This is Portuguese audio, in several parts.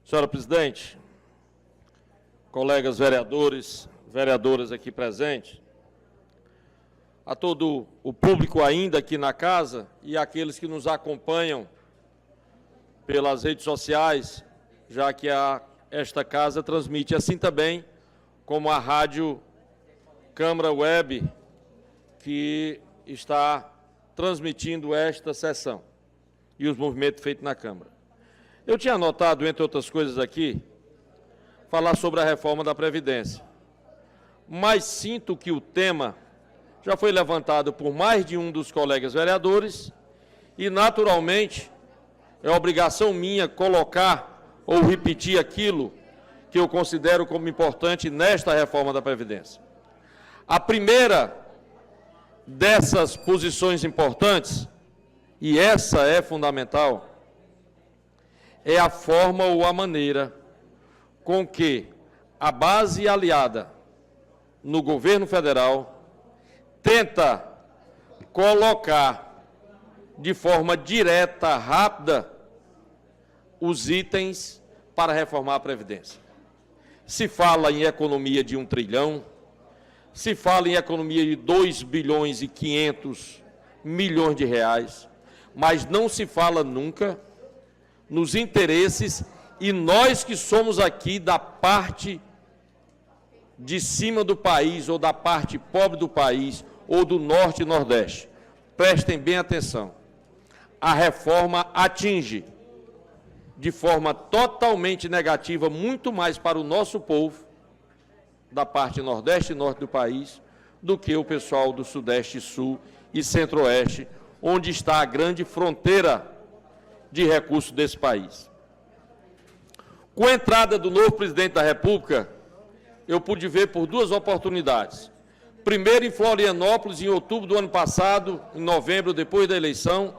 Senhora presidente, colegas vereadores, vereadoras aqui presentes, a todo o público ainda aqui na casa e aqueles que nos acompanham pelas redes sociais, já que esta casa transmite assim também como a Rádio Câmara Web, que está transmitindo esta sessão e os movimentos feitos na Câmara. Eu tinha anotado, entre outras coisas aqui, falar sobre a reforma da Previdência, mas sinto que o tema já foi levantado por mais de um dos colegas vereadores e, naturalmente, é obrigação minha colocar ou repetir aquilo que eu considero como importante nesta reforma da Previdência. A primeira dessas posições importantes, e essa é fundamental, é a forma ou a maneira com que a base aliada no governo federal tenta colocar de forma direta, rápida, os itens para reformar a Previdência. Se fala em economia de 1 trilhão, se fala em economia de 2 bilhões e 500 milhões de reais, mas não se fala nunca nos interesses, e nós que somos aqui da parte de cima do país, ou da parte pobre do país, ou do norte e nordeste, prestem bem atenção. A reforma atinge de forma totalmente negativa, muito mais para o nosso povo, da parte nordeste e norte do país, do que o pessoal do sudeste, sul e centro-oeste, onde está a grande fronteira de recursos desse país. Com a entrada do novo presidente da República, eu pude ver por duas oportunidades. Primeiro em Florianópolis, em outubro do ano passado, em novembro, depois da eleição,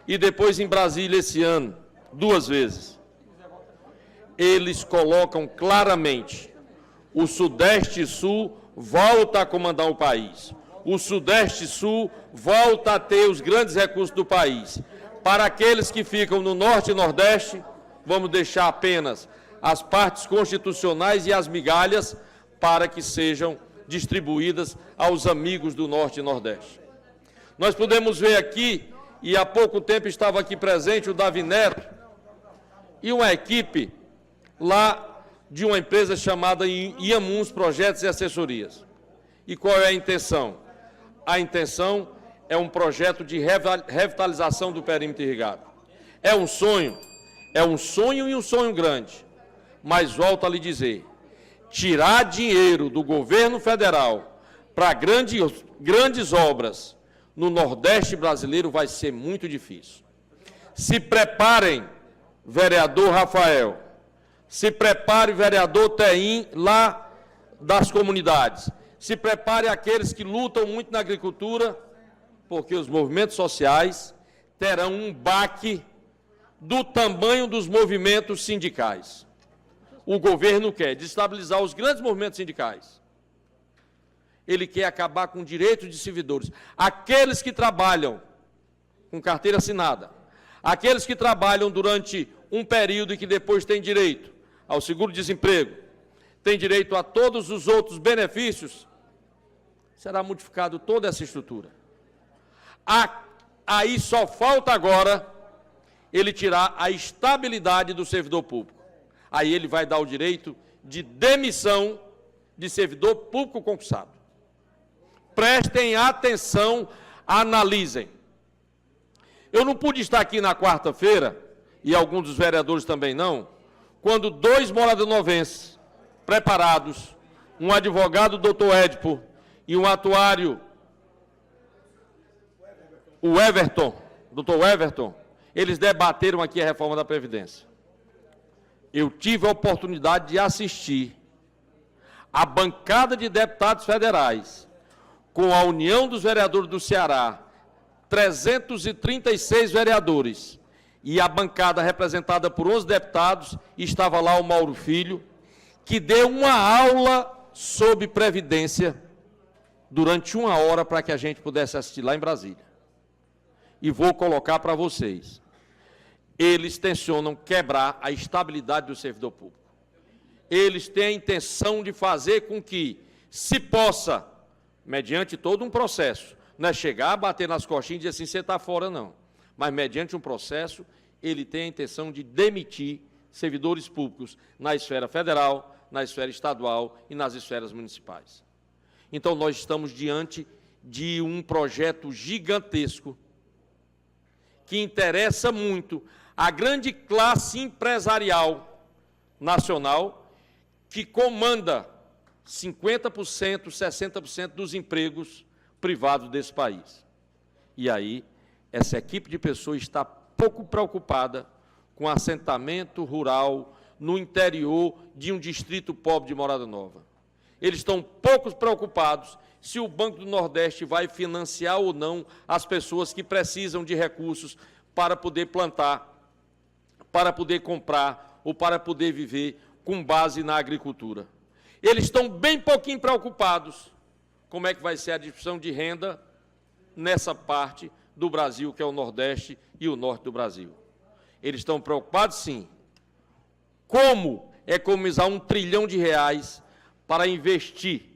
e depois em Brasília esse ano, 2 vezes. Eles colocam claramente: o Sudeste e Sul volta a comandar o país. O Sudeste e Sul volta a ter os grandes recursos do país. Para aqueles que ficam no Norte e Nordeste, vamos deixar apenas as partes constitucionais e as migalhas para que sejam distribuídas aos amigos do Norte e Nordeste. Nós podemos ver aqui, e há pouco tempo estava aqui presente o Davi Neto e uma equipe lá de uma empresa chamada Iamuns Projetos e Assessorias. E qual é a intenção? A intenção é um projeto de revitalização do perímetro irrigado. É um sonho e um sonho grande, mas volto a lhe dizer, tirar dinheiro do governo federal para grandes obras no Nordeste brasileiro vai ser muito difícil. Se preparem, vereador Rafael, se prepare, vereador Teim, lá das comunidades, se prepare aqueles que lutam muito na agricultura, porque os movimentos sociais terão um baque do tamanho dos movimentos sindicais. O governo quer desestabilizar os grandes movimentos sindicais. Ele quer acabar com o direito de servidores. Aqueles que trabalham com carteira assinada, aqueles que trabalham durante um período e que depois têm direito ao seguro-desemprego, têm direito a todos os outros benefícios, será modificado toda essa estrutura. Aí só falta agora ele tirar a estabilidade do servidor público. Aí ele vai dar o direito de demissão de servidor público concursado. Prestem atenção, analisem. Eu não pude estar aqui na quarta-feira, e alguns dos vereadores também não, quando 2 moradanovenses preparados, um advogado, doutor Édipo, e um atuário, o Everton, doutor Everton, eles debateram aqui a reforma da Previdência. Eu tive a oportunidade de assistir a bancada de deputados federais, com a União dos Vereadores do Ceará, 336 vereadores, e a bancada representada por 11 deputados, estava lá o Mauro Filho, que deu uma aula sobre Previdência durante 1 hora para que a gente pudesse assistir lá em Brasília. E vou colocar para vocês. eles tencionam quebrar a estabilidade do servidor público. Eles têm a intenção de fazer com que se possa, mediante todo um processo, não é chegar, bater nas costinhas e dizer assim, você está fora, não. Mas, mediante um processo, ele tem a intenção de demitir servidores públicos na esfera federal, na esfera estadual e nas esferas municipais. Então, nós estamos diante de um projeto gigantesco que interessa muito a grande classe empresarial nacional que comanda 50%, 60% dos empregos privados desse país. E aí, essa equipe de pessoas está pouco preocupada com assentamento rural no interior de um distrito pobre de Morada Nova. Eles estão pouco preocupados se o Banco do Nordeste vai financiar ou não as pessoas que precisam de recursos para poder plantar, para poder comprar ou para poder viver com base na agricultura. Eles estão bem pouquinho preocupados como é que vai ser a distribuição de renda nessa parte do Brasil, que é o Nordeste e o Norte do Brasil. Eles estão preocupados, sim, como economizar R$1 trilhão para investir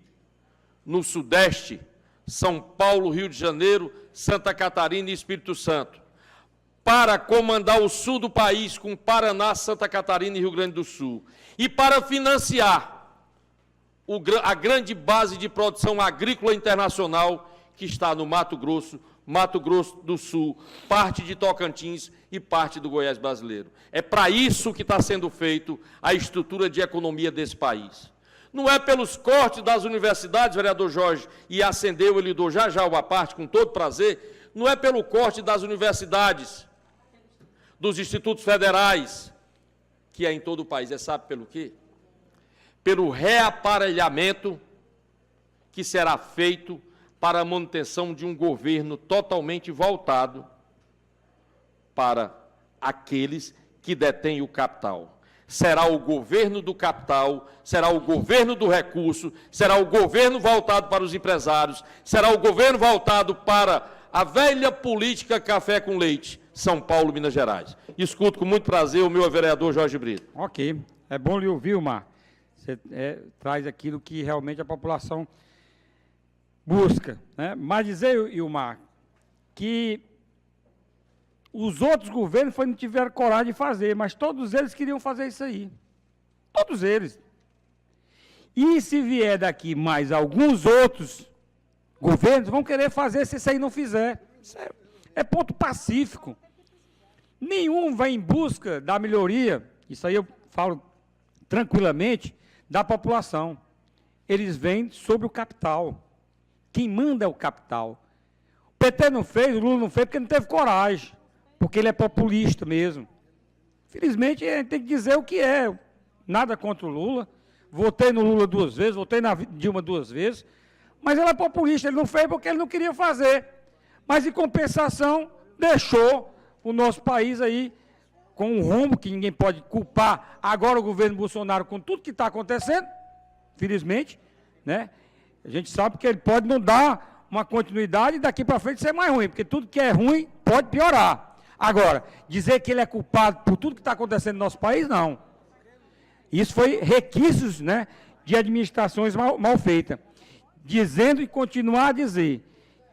no Sudeste, São Paulo, Rio de Janeiro, Santa Catarina e Espírito Santo, para comandar o sul do país com Paraná, Santa Catarina e Rio Grande do Sul, e para financiar a grande base de produção agrícola internacional que está no Mato Grosso do Sul, parte de Tocantins e parte do Goiás brasileiro. É para isso que está sendo feito a estrutura de economia desse país. Não é pelos cortes das universidades, vereador Jorge, e acendeu, ele dou já uma parte, com todo prazer, não é pelo corte das universidades, dos institutos federais, que é em todo o país, sabe pelo quê? Pelo reaparelhamento que será feito para a manutenção de um governo totalmente voltado para aqueles que detêm o capital. Será o governo do capital, será o governo do recurso, será o governo voltado para os empresários, será o governo voltado para a velha política café com leite, São Paulo, Minas Gerais. Escuto com muito prazer o meu vereador Jorge Brito. Ok, é bom lhe ouvir, Mar. Você traz aquilo que realmente a população busca, né? Mas dizer, Ilmar, que os outros governos não tiveram coragem de fazer, mas todos eles queriam fazer isso aí. Todos eles. E se vier daqui mais alguns outros governos, vão querer fazer se isso aí não fizer. Isso é ponto pacífico. Nenhum vai em busca da melhoria, isso aí eu falo tranquilamente, da população. Eles vêm sobre o capital. Quem manda é o capital. O PT não fez, o Lula não fez porque não teve coragem, porque ele é populista mesmo. Felizmente, a gente tem que dizer o que é. Nada contra o Lula. Votei no Lula 2 vezes, votei na Dilma 2 vezes, mas ele é populista, ele não fez porque ele não queria fazer. Mas, em compensação, deixou o nosso país aí com um rumo que ninguém pode culpar agora o governo Bolsonaro com tudo que está acontecendo, felizmente, né? A gente sabe que ele pode não dar uma continuidade e daqui para frente ser mais ruim, porque tudo que é ruim pode piorar. Agora, dizer que ele é culpado por tudo que está acontecendo no nosso país, não. Isso foi requisitos, né, de administrações mal feitas. Dizendo e continuar a dizer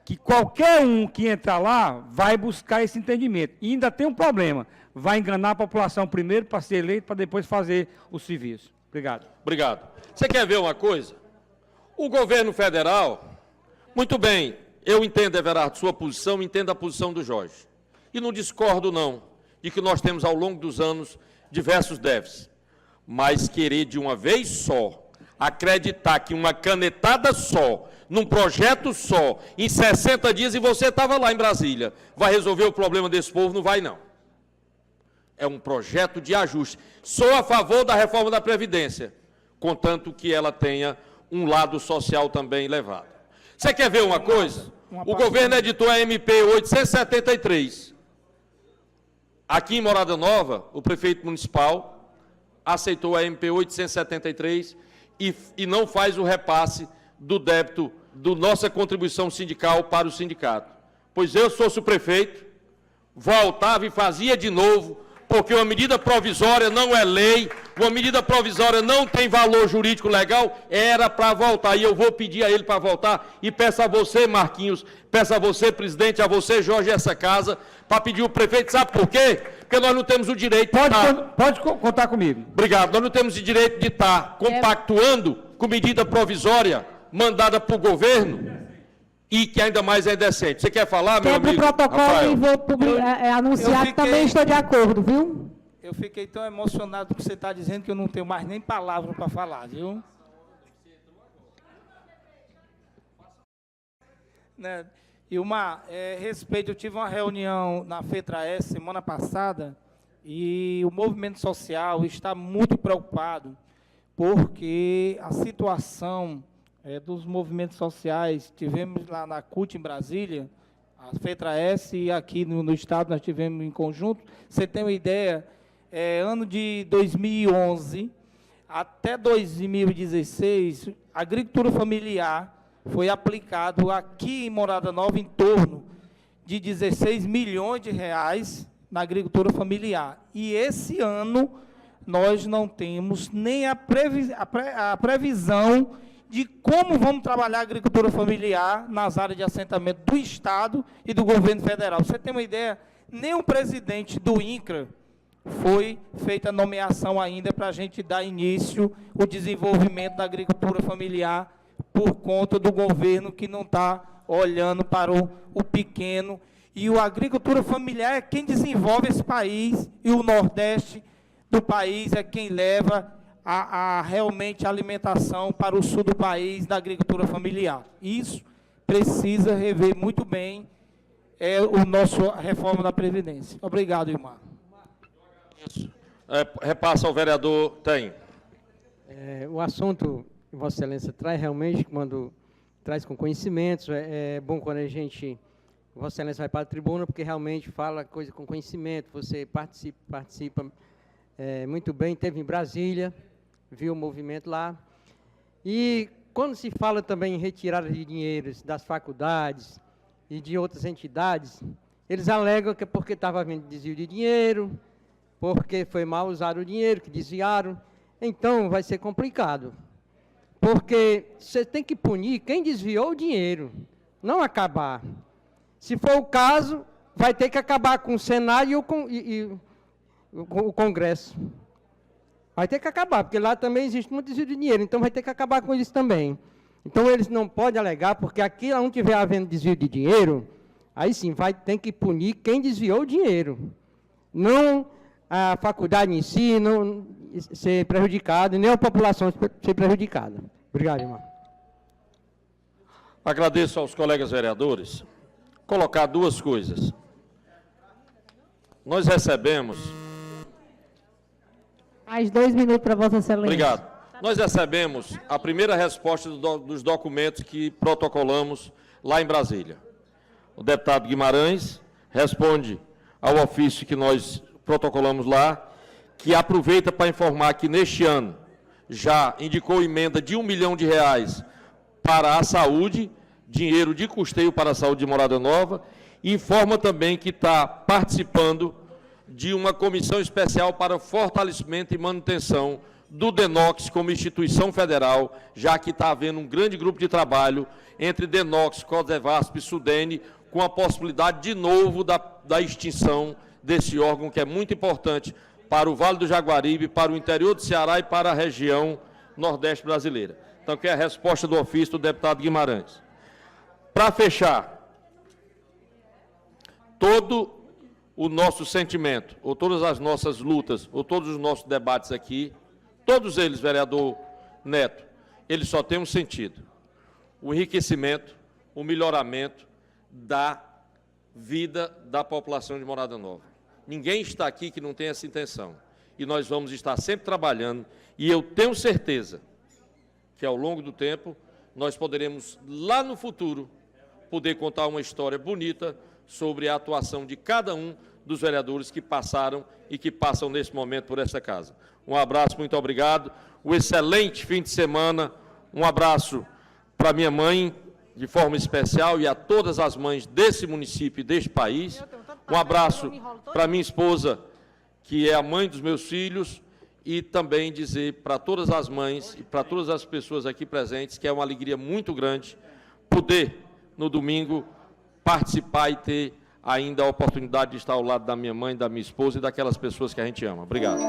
que qualquer um que entrar lá vai buscar esse entendimento. E ainda tem um problema, vai enganar a população primeiro para ser eleito, para depois fazer o serviço. Obrigado. Obrigado. Você quer ver uma coisa? O governo federal, muito bem, eu entendo, Everardo, sua posição, entendo a posição do Jorge. E não discordo, não, de que nós temos, ao longo dos anos, diversos déficits. Mas querer, de uma vez só, acreditar que uma canetada só, num projeto só, em 60 dias, e você estava lá em Brasília, vai resolver o problema desse povo, não vai, não. É um projeto de ajuste. Sou a favor da reforma da Previdência, contanto que ela tenha um lado social também elevado. Você quer ver uma coisa? O governo editou a MP 873. Aqui em Morada Nova, o prefeito municipal aceitou a MP 873 e não faz o repasse do débito da nossa contribuição sindical para o sindicato. Pois eu, se fosse o prefeito, voltava e fazia de novo porque uma medida provisória não é lei, uma medida provisória não tem valor jurídico legal, era para voltar. E eu vou pedir a ele para voltar, e peço a você, Marquinhos, peço a você, presidente, a você, Jorge, essa casa, para pedir o prefeito, sabe por quê? Porque nós não temos o direito Pode contar comigo. Obrigado. Nós não temos o direito de estar compactuando com medida provisória mandada por governo e que ainda mais é indecente. Você quer falar, meu amigo? Quebra o protocolo Rafael? e vou anunciar que também estou de acordo, viu? Eu fiquei tão emocionado porque você está dizendo que eu não tenho mais nem palavra para falar, viu? Né? E respeito, eu tive uma reunião na FETRAES semana passada e o movimento social está muito preocupado porque a situação dos movimentos sociais, tivemos lá na CUT em Brasília, a FETRAES, e aqui no estado nós tivemos em conjunto. Você tem uma ideia, ano de 2011 até 2016, a agricultura familiar foi aplicado aqui em Morada Nova em torno de 16 milhões de reais na agricultura familiar. E esse ano nós não temos nem a previsão de como vamos trabalhar a agricultura familiar nas áreas de assentamento do Estado e do governo federal. Você tem uma ideia, nem o presidente do INCRA foi feita a nomeação ainda para a gente dar início ao desenvolvimento da agricultura familiar por conta do governo que não está olhando para o pequeno. E a agricultura familiar é quem desenvolve esse país, e o Nordeste do país é quem leva realmente a alimentação para o sul do país da agricultura familiar. Isso precisa rever muito bem a reforma da Previdência. Obrigado, Ilmar. Repassa ao vereador, tem. O assunto que Vossa Excelência traz, realmente, quando traz com conhecimentos, é bom quando a gente, Vossa Excelência vai para a tribuna, porque realmente fala coisa com conhecimento, você participa muito bem, esteve em Brasília, viu o movimento lá. E quando se fala também em retirada de dinheiros das faculdades e de outras entidades, eles alegam que é porque estava havendo desvio de dinheiro, porque foi mal usado o dinheiro, que desviaram. Então, vai ser complicado, porque você tem que punir quem desviou o dinheiro, não acabar. Se for o caso, vai ter que acabar com o Senado e o Congresso. Vai ter que acabar, porque lá também existe muito desvio de dinheiro, então vai ter que acabar com isso também. Então, eles não podem alegar, porque aqui onde estiver havendo desvio de dinheiro, aí sim, tem que punir quem desviou o dinheiro. Não a faculdade em si não ser prejudicada, nem a população ser prejudicada. Obrigado, irmão. Agradeço aos colegas vereadores. Colocar duas coisas. Nós recebemos... Mais 2 minutos para Vossa Excelência. Obrigado. Nós recebemos a primeira resposta dos documentos que protocolamos lá em Brasília. O deputado Guimarães responde ao ofício que nós protocolamos lá, que aproveita para informar que neste ano já indicou emenda de R$1 milhão para a saúde, dinheiro de custeio para a saúde de Morada Nova, e informa também que está participando de uma comissão especial para fortalecimento e manutenção do DENOX como instituição federal, já que está havendo um grande grupo de trabalho entre DENOX, CODEVASP e SUDENE, com a possibilidade de novo da extinção desse órgão que é muito importante para o Vale do Jaguaribe, para o interior do Ceará e para a região nordeste brasileira. Então, que é a resposta do ofício do deputado Guimarães. Para fechar, todo o nosso sentimento, ou todas as nossas lutas, ou todos os nossos debates aqui, todos eles, vereador Neto, eles só têm um sentido: o enriquecimento, o melhoramento da vida da população de Morada Nova. Ninguém está aqui que não tenha essa intenção. E nós vamos estar sempre trabalhando, e eu tenho certeza que, ao longo do tempo, nós poderemos, lá no futuro, poder contar uma história bonita sobre a atuação de cada um dos vereadores que passaram e que passam nesse momento por essa casa. Um abraço, muito obrigado. Um excelente fim de semana. Um abraço para minha mãe, de forma especial, e a todas as mães desse município e deste país. Um abraço para minha esposa, que é a mãe dos meus filhos, e também dizer para todas as mães e para todas as pessoas aqui presentes que é uma alegria muito grande poder, no domingo, participar e ter ainda a oportunidade de estar ao lado da minha mãe, da minha esposa e daquelas pessoas que a gente ama. Obrigado.